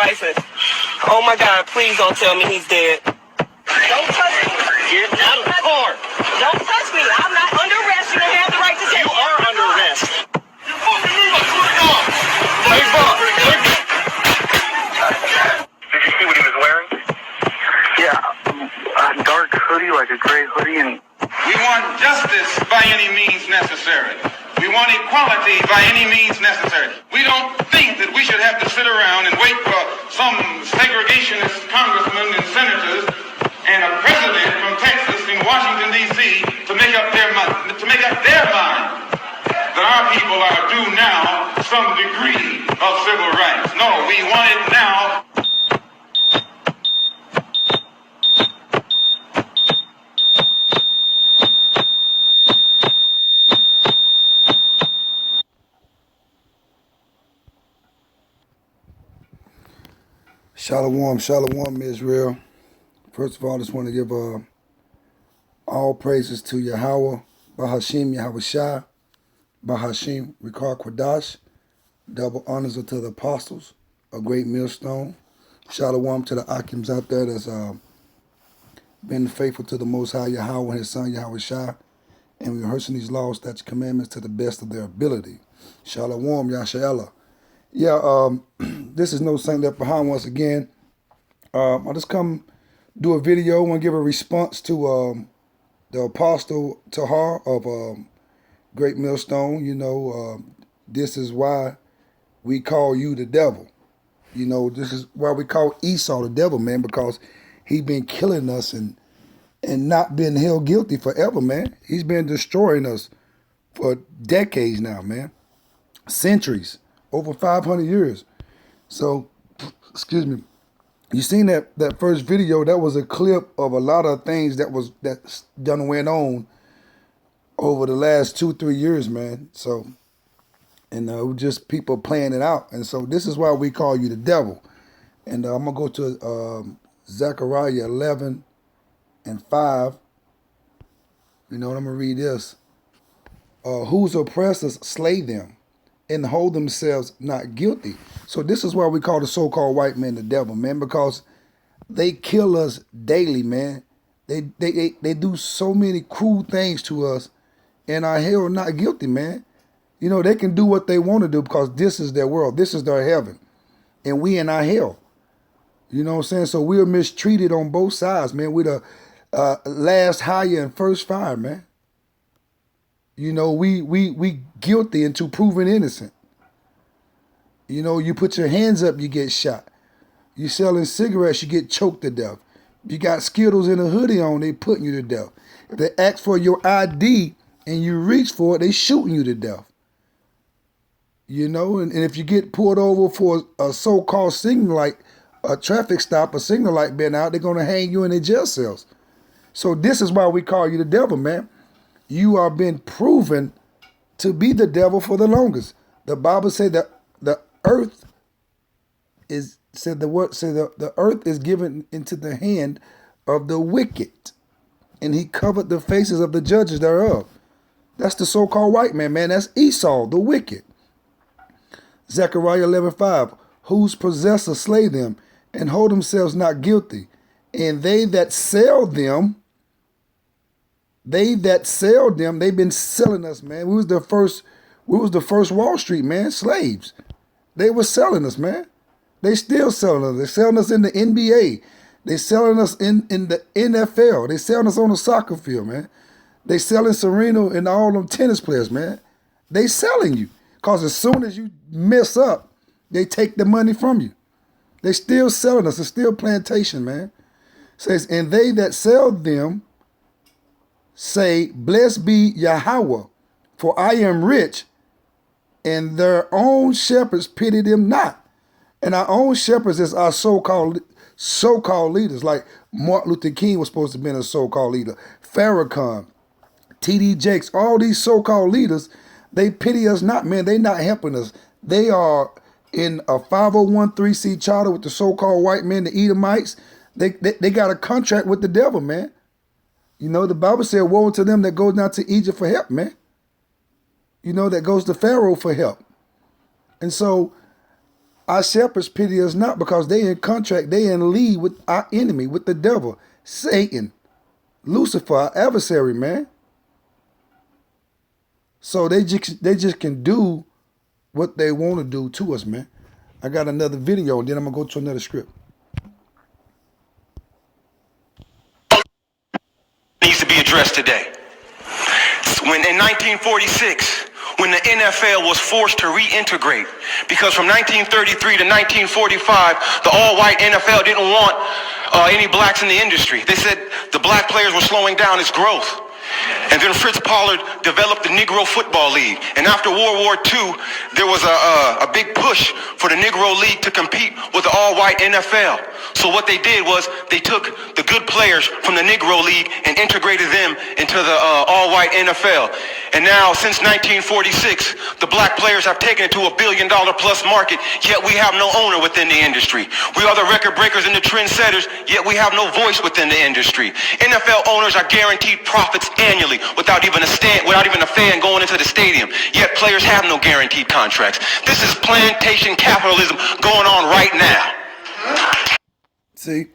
license. Oh my God, please don't tell me he's dead. Don't touch me. Get out of the car. Don't touch me. I'm not under arrest. You don't have the right to touch me. You are under arrest. You fucking move up to the car. Hey, Bob. Did you see what he was wearing? Yeah, a dark hoodie, like a gray hoodie, and we want justice by any means necessary. We want equality by any means necessary. We don't think that we should have to sit around and wait for some segregationist congressmen and senators and a president from Texas in Washington, D.C. to make up their mind that our people are due now some degree of civil rights. No, we want it now. Shalom, shalom, Israel. First of all, I just want to give all praises to Yahweh, Bahashim, Yahweh Shai, Bahashim, Rikar Kwadash. Double honors to the apostles, a great millstone. Shalom to the Akims out there that's been faithful to the Most High Yahweh and His Son, Yahweh Shai, and rehearsing these laws, statutes, commandments to the best of their ability. Shalom, Yasha'Allah. Yeah, this is No Saint Left Behind once again. I'll just come do a video. I want to give a response to the Apostle Tahar of Great Millstone. You know, this is why we call you the devil. You know, this is why we call Esau the devil, man, because he been killing us and not been held guilty forever, man. He's been destroying us for decades now, man. Centuries. Over 500 years. So, excuse me. You seen that first video? That was a clip of a lot of things that went on over the last 2-3 years, man. So, and just people playing it out. And so this is why we call you the devil. And I'm gonna go to Zechariah 11 and 5. You know, and I'm gonna read this. Whose oppressors slay them and hold themselves not guilty. So this is why we call the so-called white man the devil, man, because they kill us daily, man. They do so many cruel things to us and are held not guilty, man. You know, they can do what they want to do because this is their world. This is their heaven. And we in our hell. You know what I'm saying? So we're mistreated on both sides, man. We're the last hire and first fire, man. You know, we guilty until proven innocent. You know, you put your hands up, you get shot. You selling cigarettes, you get choked to death. You got Skittles in a hoodie on, they putting you to death. If they ask for your ID and you reach for it, they shooting you to death. You know, and if you get pulled over for a so-called signal light, a traffic stop, a signal light being out, they're going to hang you in their jail cells. So this is why we call you the devil, man. You are being proven to be the devil for the longest. The Bible said that the earth is the earth is given into the hand of the wicked, and he covered the faces of the judges thereof. That's the so-called white man, man. That's Esau, the wicked. Zechariah 11:5, whose possessors slay them and hold themselves not guilty, and they that sell them, they've been selling us, man. We was the first Wall Street, man, slaves. They were selling us, man. They still selling us. They're selling us in the NBA. They selling us in the NFL. They selling us on the soccer field, man. They selling Serena and all them tennis players, man. They selling you. Because as soon as you mess up, they take the money from you. They still selling us. It's still plantation, man. It says, and they that sell them say, blessed be Yahweh, for I am rich, and their own shepherds pity them not. And our own shepherds is our so-called leaders, like Martin Luther King was supposed to be a so-called leader, Farrakhan, T.D. Jakes, all these so-called leaders, they pity us not, man. They not helping us. They are in a 501(c) charter with the so-called white men, the Edomites. They got a contract with the devil, man. You know, the Bible said, woe to them that goes down to Egypt for help, man. You know, that goes to Pharaoh for help. And so Our shepherds pity us not because they in contract, they in league with our enemy, with the devil, Satan, Lucifer, our adversary, man. So they just can do what they want to do to us, man. I got another video, and then I'm going to go to another script. Needs to be addressed today. When in 1946, when the NFL was forced to reintegrate, because from 1933 to 1945, the all-white NFL didn't want any blacks in the industry. They said the black players were slowing down its growth. And then Fritz Pollard developed the Negro Football League. And after World War II, there was a big push for the Negro League to compete with the all-white NFL. So what they did was they took the good players from the Negro League and integrated them into the all-white NFL. And now, since 1946, the black players have taken it to $1 billion plus market, yet we have no owner within the industry. We are the record breakers and the trendsetters, yet we have no voice within the industry. NFL owners are guaranteed profits annually without even a fan going into the stadium, yet players have no guaranteed contracts. This is plantation capitalism going on right now. See,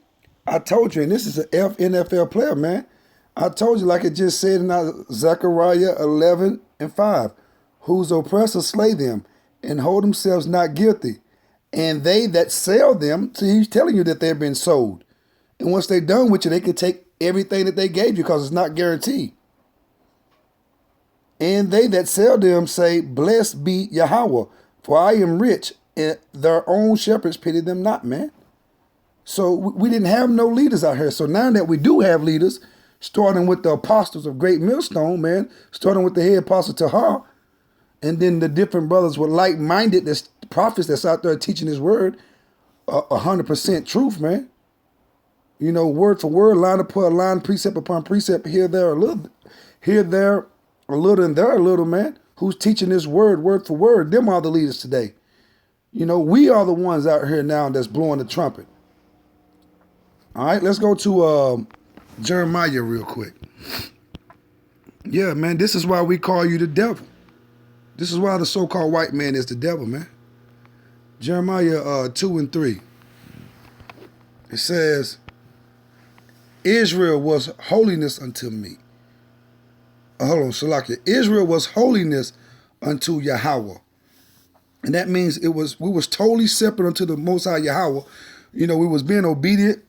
I told you, and this is an NFL player, man. I told you, like it just said in Zechariah 11:5, whose oppressors slay them and hold themselves not guilty. And they that sell them, see, he's telling you that they've been sold. And once they're done with you, they can take everything that they gave you because it's not guaranteed. And they that sell them say, blessed be Yahweh, for I am rich, and their own shepherds pity them not, man. So we didn't have no leaders out here. So now that we do have leaders, starting with the apostles of Great Millstone, man, starting with the head apostle Tahar, and then the different brothers with like-minded prophets that's out there teaching his word, 100% truth, man. You know, word for word, line upon line, precept upon precept, here, there, a little, and there a little, man. Who's teaching this word for word? Them are the leaders today. You know, we are the ones out here now that's blowing the trumpet. All right, let's go to Jeremiah real quick. Yeah, man, this is why we call you the devil. This is why the so-called white man is the devil, man. Jeremiah 2:3. It says, Israel was holiness unto me. Hold on, Salakia. Israel was holiness unto Yahweh. And that means we was totally separate unto the Most High Yahweh. You know, we was being obedient.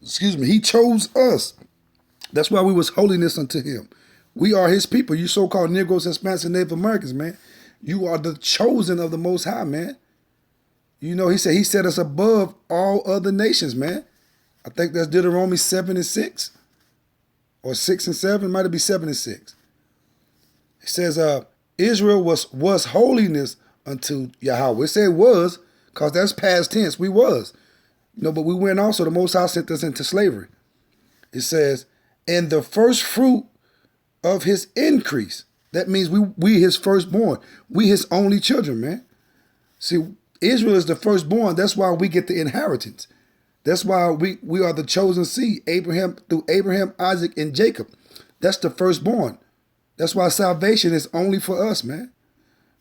Excuse me. He chose us. That's why we was holiness unto him. We are his people. You so-called Negroes, Hispanics, and Native Americans, man. You are the chosen of the Most High, man. You know, he said he set us above all other nations, man. I think that's Deuteronomy 7:6. Or 6 and 7. It might be 7 and 6. It says, Israel was holiness unto Yahweh. It said was, because that's past tense. We was. You know, but we went also, the Most High sent us into slavery. It says, and the first fruit of his increase. That means we his firstborn. We his only children, man. See, Israel is the firstborn. That's why we get the inheritance. That's why we are the chosen seed, through Abraham, Isaac, and Jacob. That's the firstborn. That's why salvation is only for us, man.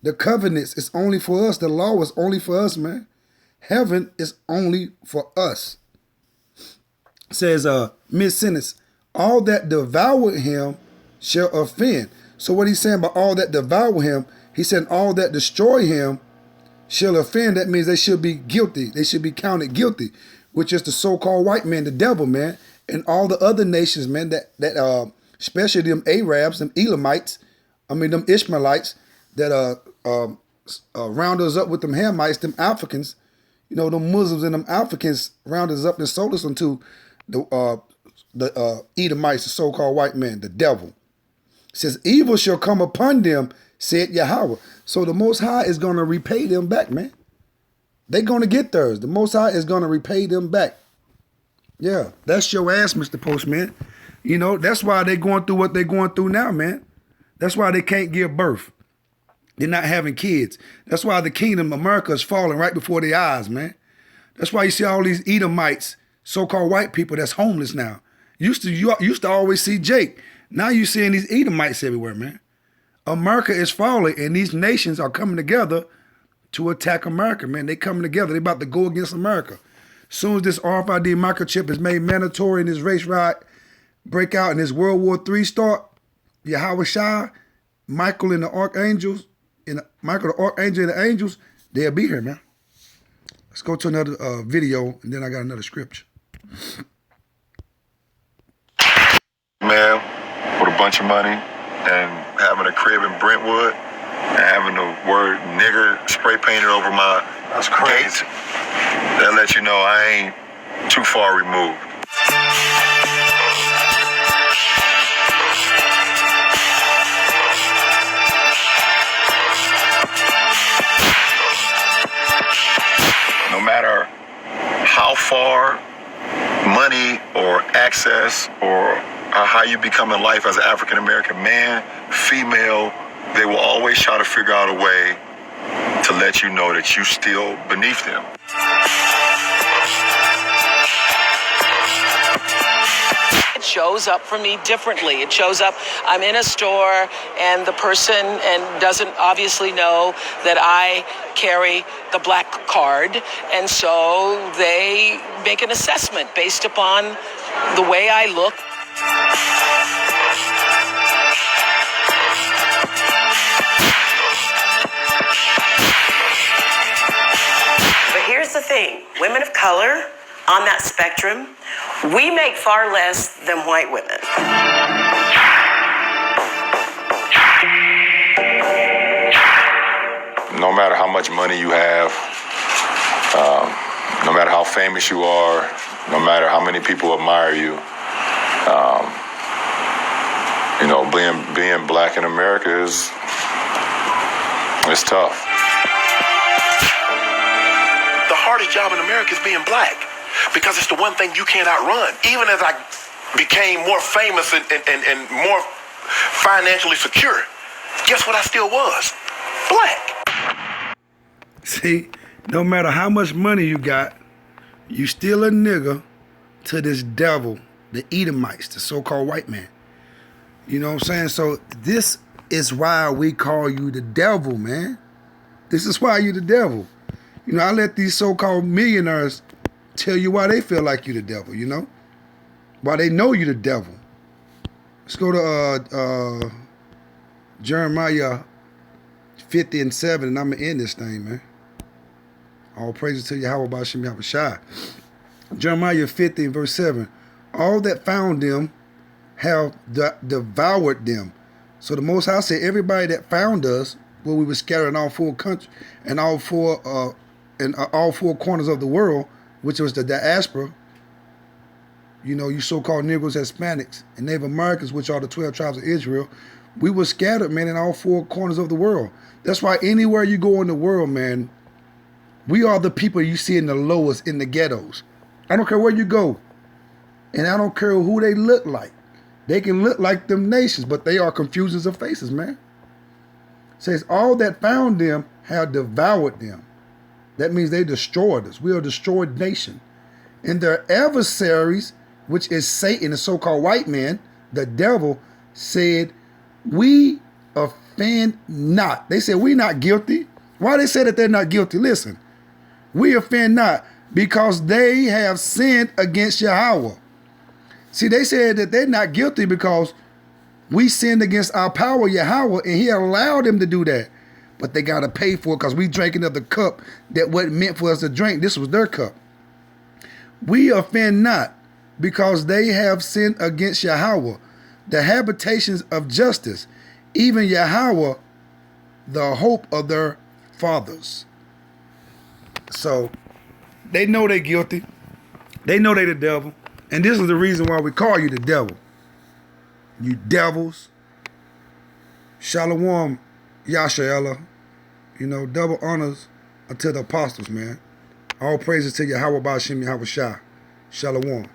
The covenants is only for us. The law is only for us, man. Heaven is only for us. It says, mid-sentence, all that devour him shall offend. So what he's saying by all that devour him, he said all that destroy him shall offend. That means they should be guilty. They should be counted guilty, which is the so-called white man, the devil, man, and all the other nations, man, that especially them Arabs, them Elamites, them Ishmaelites that round us up with them Hamites, them Africans. You know, them Muslims and them Africans round us up and sold us into the Edomites, the so-called white man, the devil. It says, evil shall come upon them, said Yahweh. So the Most High is going to repay them back, man. They're going to get theirs. The Most High is going to repay them back. Yeah, that's your ass, Mr. Postman. You know, that's why they're going through what they're going through now, man. That's why they can't give birth. They're not having kids. That's why the kingdom of America is falling right before their eyes, man. That's why you see all these Edomites, so-called white people that's homeless now. You used to always see Jake. Now you're seeing these Edomites everywhere, man. America is falling, and these nations are coming together to attack America, man. They coming together. They about to go against America. As soon as this RFID microchip is made mandatory in this race ride break out and this World War III start, Yahweh Shai, Michael and the Archangels, Michael the Archangel and the angels, they'll be here, man. Let's go to another video, and then I got another scripture. Man, with a bunch of money and having a crib in Brentwood and having the word nigger spray painted over my gates, that lets you know I ain't too far removed. No matter how far money or access or how you become in life as an African-American man, female, they will always try to figure out a way to let you know that you're still beneath them. It shows up for me differently. It shows up, I'm in a store and the person doesn't obviously know that I carry the black card, and so they make an assessment based upon the way I look. But here's the thing, women of color on that spectrum, we make far less than white women. No matter how much money you have, no matter how famous you are, no matter how many people admire you, you know, being black in America is tough. The hardest job in America is being black, because it's the one thing you can't outrun. Even as I became more famous and more financially secure, guess what I still was? Black. See, no matter how much money you got, you still a nigga to this devil, the Edomites, the so-called white man. You know what I'm saying? So this is why we call you the devil, man. This is why you the devil. You know, I let these so-called millionaires tell you why they feel like you the devil, you know? Why they know you the devil. Let's go to Jeremiah 50:7, and I'm going to end this thing, man. All praises to Yahweh B'Shem Yahweh Shai. Jeremiah 50:7. All that found them have devoured them. So the Most High said, everybody that found us, where we were scattered in all four countries and all four corners of the world, which was the diaspora, you know, you so-called Negroes, Hispanics, and Native Americans, which are the 12 tribes of Israel, we were scattered, man, in all four corners of the world. That's why anywhere you go in the world, man, we are the people you see in the lowest, in the ghettos. I don't care where you go. And I don't care who they look like. They can look like them nations, but they are confusions of faces, man. It says, all that found them have devoured them. That means they destroyed us. We are a destroyed nation. And their adversaries, which is Satan, the so-called white man, the devil, said, we offend not. They said, we not guilty. Why they say that they're not guilty? Listen, we offend not because they have sinned against Yahweh. See, they said that they're not guilty because we sinned against our power, Yahweh, and he allowed them to do that. But they got to pay for it because we drank another cup that wasn't meant for us to drink. This was their cup. We offend not because they have sinned against Yahweh, the habitations of justice, even Yahweh, the hope of their fathers. So they know they're guilty. They know they're the devil. And this is the reason why we call you the devil. You devils. Shalom, Yashaela. You know, double honors unto the apostles, man. All praises to Yahweh B'Shem Yahweh Shai. Shalom.